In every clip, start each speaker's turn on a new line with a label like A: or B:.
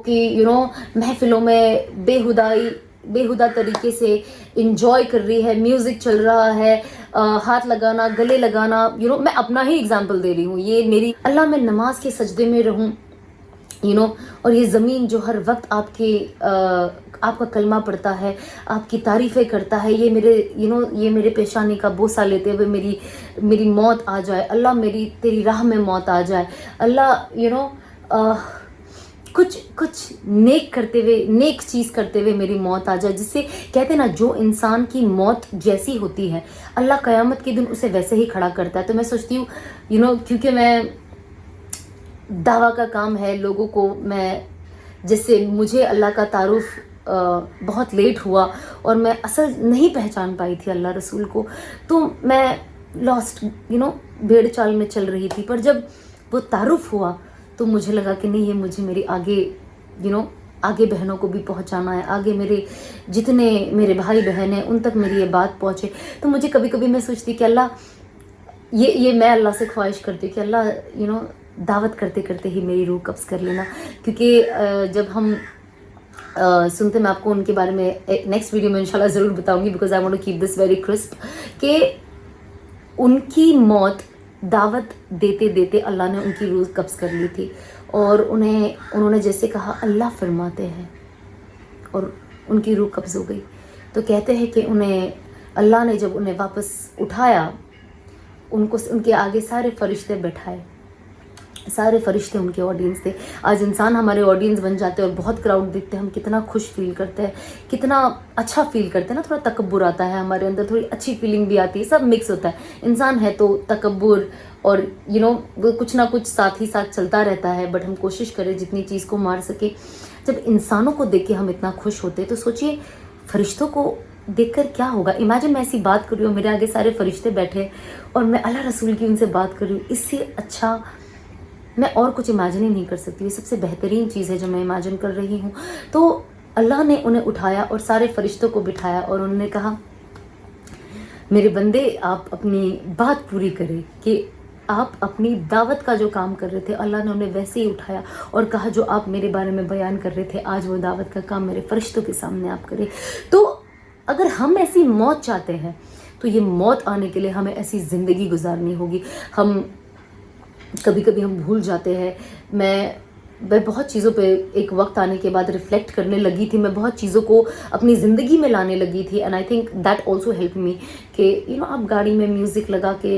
A: कि महफिलों में बेहुदा तरीके से इंजॉय कर रही है, म्यूजिक चल रहा है, हाथ लगाना, गले लगाना, मैं अपना ही एग्जांपल दे रही हूँ। ये मेरी अल्लाह, मैं नमाज के सजदे में रहूँ, और ये ज़मीन जो हर वक्त आपका कलमा पढ़ता है, आपकी तारीफ़ें करता है, ये मेरे पेशानी का बोसा लेते हुए मेरी मौत आ जाए। अल्लाह, मेरी तेरी राह में मौत आ जाए। अल्लाह, कुछ नेक चीज़ करते हुए मेरी मौत आ जाए, जिससे कहते हैं ना, जो इंसान की मौत जैसी होती है अल्लाह क़यामत के दिन उसे वैसे ही खड़ा करता है। तो मैं सोचती हूँ क्योंकि मैं दावा का काम है लोगों को, मैं जैसे मुझे अल्लाह का तारुफ बहुत लेट हुआ और मैं असल नहीं पहचान पाई थी अल्लाह रसूल को, तो मैं लॉस्ट भेड़ चाल में चल रही थी। पर जब वो तारुफ हुआ तो मुझे लगा कि नहीं, ये मुझे मेरी आगे बहनों को भी पहुंचाना है, आगे मेरे जितने मेरे भाई बहन हैं उन तक मेरी ये बात पहुंचे। तो मुझे कभी कभी मैं सोचती कि अल्लाह, ये मैं अल्लाह से ख्वाहिश करती हूँ कि अल्लाह दावत करते करते ही मेरी रूह कब्ज़ कर लेना। क्योंकि जब हम सुनते, मैं आपको उनके बारे में नेक्स्ट वीडियो में इंशाल्लाह ज़रूर बताऊंगी, because I want to keep this very crisp, कि उनकी मौत दावत देते देते अल्लाह ने उनकी रूह कब्ज़ कर ली थी, और उन्होंने जैसे कहा अल्लाह फरमाते हैं, और उनकी रूह कब्ज़ हो गई। तो कहते हैं कि अल्लाह ने जब उन्हें वापस उठाया, उनके आगे सारे फरिश्ते बैठाए, सारे फरिश्ते उनके ऑडियंस थे। आज इंसान हमारे ऑडियंस बन जाते हैं और बहुत क्राउड देखते हैं, हम कितना खुश फील करते हैं, कितना अच्छा फील करते हैं ना। थोड़ा तकब्बुर आता है हमारे अंदर, थोड़ी अच्छी फीलिंग भी आती है, सब मिक्स होता है। इंसान है तो तकब्बुर और वो कुछ ना कुछ साथ ही साथ चलता रहता है, बट हम कोशिश करें जितनी चीज़ को मार सके। जब इंसानों को देख के हम इतना खुश होते हैं, तो सोचिए फरिश्तों को देखकर क्या होगा। इमेजिन मैं ऐसी बात कर रही हूँ, मेरे आगे सारे फरिश्ते बैठे और मैं अल्लाह रसूल की उनसे बात कर रही हूँ। इससे अच्छा मैं और कुछ इमेजिन ही नहीं कर सकती। ये सबसे बेहतरीन चीज़ है जो मैं इमेजिन कर रही हूँ। तो अल्लाह ने उन्हें उठाया और सारे फरिश्तों को बिठाया, और उन्होंने कहा, मेरे बंदे, आप अपनी बात पूरी करें कि आप अपनी दावत का जो काम कर रहे थे, अल्लाह ने उन्हें वैसे ही उठाया और कहा जो आप मेरे बारे में बयान कर रहे थे, आज वो दावत का काम मेरे फरिश्तों के सामने आप करें। तो अगर हम ऐसी मौत चाहते हैं तो ये मौत आने के लिए हमें ऐसी ज़िंदगी गुजारनी होगी। कभी कभी हम भूल जाते हैं। मैं बहुत चीज़ों पे एक वक्त आने के बाद रिफ्लेक्ट करने लगी थी, मैं बहुत चीज़ों को अपनी ज़िंदगी में लाने लगी थी, and I think that also help me कि आप गाड़ी में म्यूज़िक लगा के,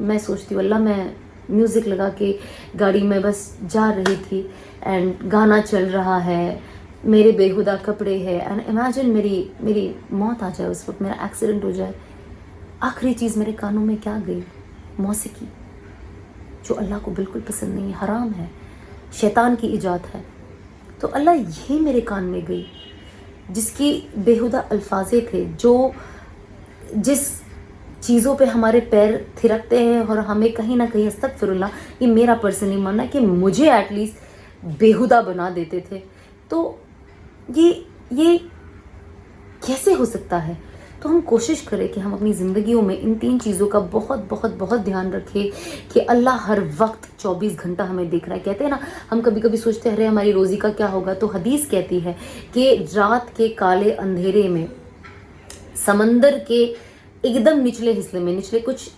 A: मैं सोचती हूँ अल्लाह, मैं म्यूज़िक लगा के गाड़ी में बस जा रही थी एंड गाना चल रहा है, मेरे बेहुदा कपड़े हैं, एंड इमेजिन मेरी मौत आ जाए उस वक्त, मेरा एक्सीडेंट हो जाए। आखिरी चीज़ मेरे कानों में क्या गई? मौसीकी, जो अल्लाह को बिल्कुल पसंद नहीं है, हराम है, शैतान की इजाद है। तो अल्लाह ये मेरे कान में गई, जिसकी बेहुदा अल्फाजे थे, जिस चीज़ों पे हमारे पैर थिरकते हैं और हमें कहीं ना कहीं, अस्तगफिरुल्लाह, ये मेरा पर्सनली मानना है कि मुझे एटलीस्ट बेहुदा बना देते थे। तो ये कैसे हो सकता है? तो हम कोशिश करें कि हम अपनी ज़िंदगियों में इन 3 चीज़ों का बहुत बहुत बहुत ध्यान रखें कि अल्लाह हर वक्त 24 घंटा हमें देख रहा है। कहते हैं ना, हम कभी कभी सोचते हैं अरे हमारी रोज़ी का क्या होगा, तो हदीस कहती है कि रात के काले अंधेरे में, समंदर के एकदम निचले हिस्से में, निचले कुछ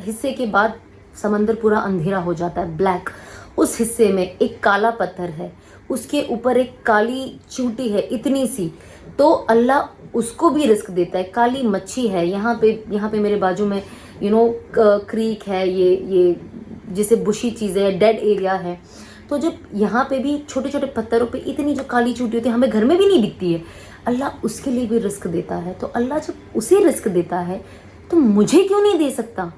A: हिस्से के बाद समंदर पूरा अंधेरा हो जाता है, ब्लैक। उस हिस्से में एक काला पत्थर है, उसके ऊपर एक काली चींटी है, इतनी सी, तो अल्लाह उसको भी रिस्क देता है। काली मच्छी है, यहाँ पे मेरे बाजू में क्रीक है, ये जैसे बुशी चीज़ें है, डेड एरिया है। तो जब यहाँ पे भी छोटे छोटे पत्थरों पे इतनी जो काली चींटी होती है, हमें घर में भी नहीं दिखती है, अल्लाह उसके लिए भी रिस्क देता है। तो अल्लाह जब उसे रिस्क देता है तो मुझे क्यों नहीं दे सकता?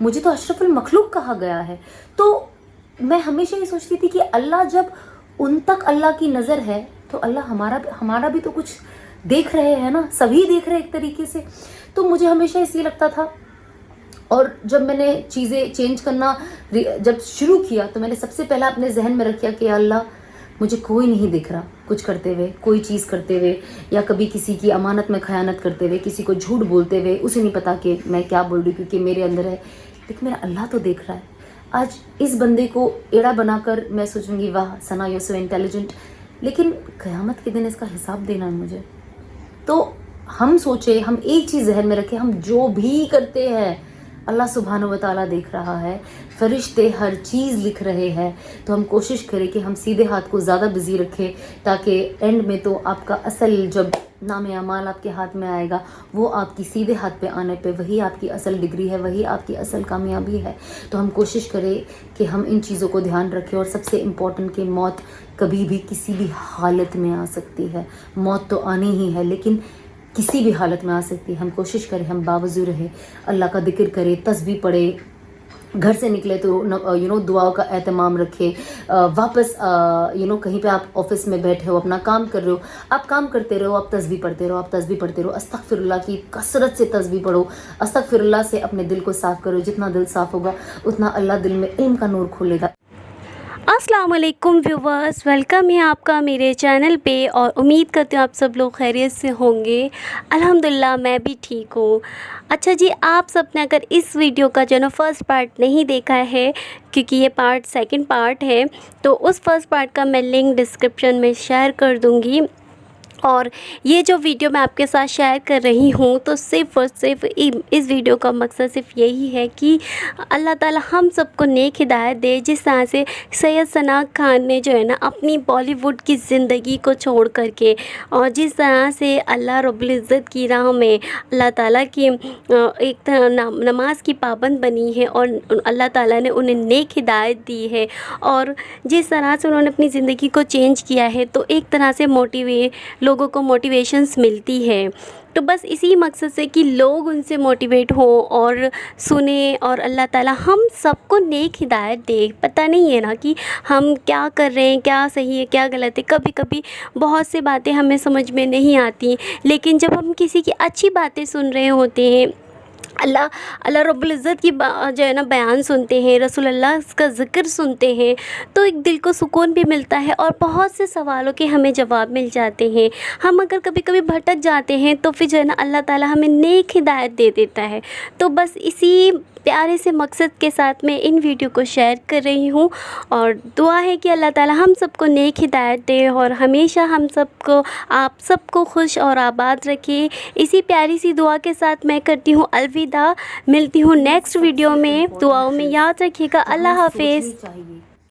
A: मुझे तो अशरफुल मखलूक कहा गया है। तो मैं हमेशा ये सोचती थी कि अल्लाह, जब उन तक अल्लाह की नज़र है तो अल्लाह हमारा भी तो कुछ देख रहे हैं ना, सभी देख रहे हैं एक तरीके से। तो मुझे हमेशा इसलिए लगता था, और जब मैंने चीज़ें चेंज करना जब शुरू किया, तो मैंने सबसे पहला अपने जहन में रखा कि अल्लाह, मुझे कोई नहीं दिख रहा कुछ करते हुए, कोई चीज़ करते हुए, या कभी किसी की अमानत में खयानत करते हुए, किसी को झूठ बोलते हुए। उसे नहीं पता कि मैं क्या बोल रही हूँ क्योंकि मेरे अंदर है, लेकिन मेरा अल्लाह तो देख रहा है। आज इस बंदे को एड़ा बनाकर मैं सोचूंगी वाह सना यू सो इंटेलिजेंट, लेकिन क़यामत के दिन इसका हिसाब देना है मुझे। तो हम सोचे, हम एक चीज़ जहन में रखें, हम जो भी करते हैं अल्लाह सुब्हानो व ताला देख रहा है, फरिश्ते हर चीज़ लिख रहे हैं। तो हम कोशिश करें कि हम सीधे हाथ को ज़्यादा बिजी रखें, ताकि एंड में तो आपका असल जब नाम अमाल आपके हाथ में आएगा, वो आपकी सीधे हाथ पे आने पे वही आपकी असल डिग्री है, वही आपकी असल कामयाबी है। तो हम कोशिश करें कि हम इन चीज़ों को ध्यान रखें। और सबसे इम्पॉर्टेंट कि मौत कभी भी किसी भी हालत में आ सकती है। मौत तो आनी ही है, लेकिन किसी भी हालत में आ सकती है। हम कोशिश करें हम बावजू रहे, अल्लाह का जिक्र करें, तस्बीह पढ़े, घर से निकले तो दुआओं का एहतमाम रखें। वापस कहीं पे आप ऑफिस में बैठे हो, अपना काम कर रहे हो, आप काम करते रहो, आप तस्बीह पढ़ते रहो, आप तस्बीह पढ़ते रहो। अस्तगफिरुल्लाह की कसरत से तस्बीह पढ़ो, अस्तगफिरुल्लाह से अपने दिल को साफ़ करो। जितना दिल साफ़ होगा उतना अल्लाह दिल में इल्म का नूर खोलेगा।
B: अस्सलाम वालेकुम व्यूवर्स, वेलकम है आपका मेरे चैनल पे और उम्मीद करती हूँ आप सब लोग खैरियत से होंगे। अल्हम्दुलिल्लाह मैं भी ठीक हूँ। अच्छा जी, आप सब ने अगर इस वीडियो का जो ना फर्स्ट पार्ट नहीं देखा है, क्योंकि ये पार्ट सेकंड पार्ट है, तो उस फर्स्ट पार्ट का मैं लिंक डिस्क्रिप्शन में शेयर कर दूँगी। और ये जो वीडियो मैं आपके साथ शेयर कर रही हूँ, तो सिर्फ़ और सिर्फ इस वीडियो का मकसद सिर्फ यही है कि अल्लाह ताला हम सबको नेक हिदायत दे। जिस तरह से सैयद सना खान ने जो है ना अपनी बॉलीवुड की ज़िंदगी को छोड़ करके, और जिस तरह से अल्लाह रब्बुल इज़्ज़त की राह में अल्लाह ताला की एक तरह नमाज की पाबंद बनी है और अल्लाह ताला ने उन्हें नेक हिदायत दी है, और जिस तरह से उन्होंने अपनी ज़िंदगी को चेंज किया है, तो एक तरह से लोगों को मोटिवेशंस मिलती है। तो बस इसी मकसद से कि लोग उनसे मोटिवेट हों और सुने, और अल्लाह ताला हम सबको नेक हिदायत दे। पता नहीं है ना कि हम क्या कर रहे हैं, क्या सही है क्या गलत है। कभी कभी बहुत सी बातें हमें समझ में नहीं आती, लेकिन जब हम किसी की अच्छी बातें सुन रहे होते हैं, अल्लाह रब्बुल इज़्ज़त की जो है ना बयान सुनते हैं, रसूल अल्लाह का ज़िक्र सुनते हैं, तो एक दिल को सुकून भी मिलता है और बहुत से सवालों के हमें जवाब मिल जाते हैं। हम अगर कभी कभी भटक जाते हैं, तो फिर जो है ना अल्लाह ताला हमें नेक हिदायत दे देता है। तो बस इसी प्यारे से मकसद के साथ मैं इन वीडियो को शेयर कर रही हूँ, और दुआ है कि अल्लाह ताला हम सबको नेक हिदायत दे और हमेशा हम सबको आप सबको खुश और आबाद रखे। इसी प्यारी सी दुआ के साथ मैं करती हूँ अलविदा। मिलती हूँ नेक्स्ट वीडियो में। दुआओं में याद रखिएगा। अल्लाह हाफिज़।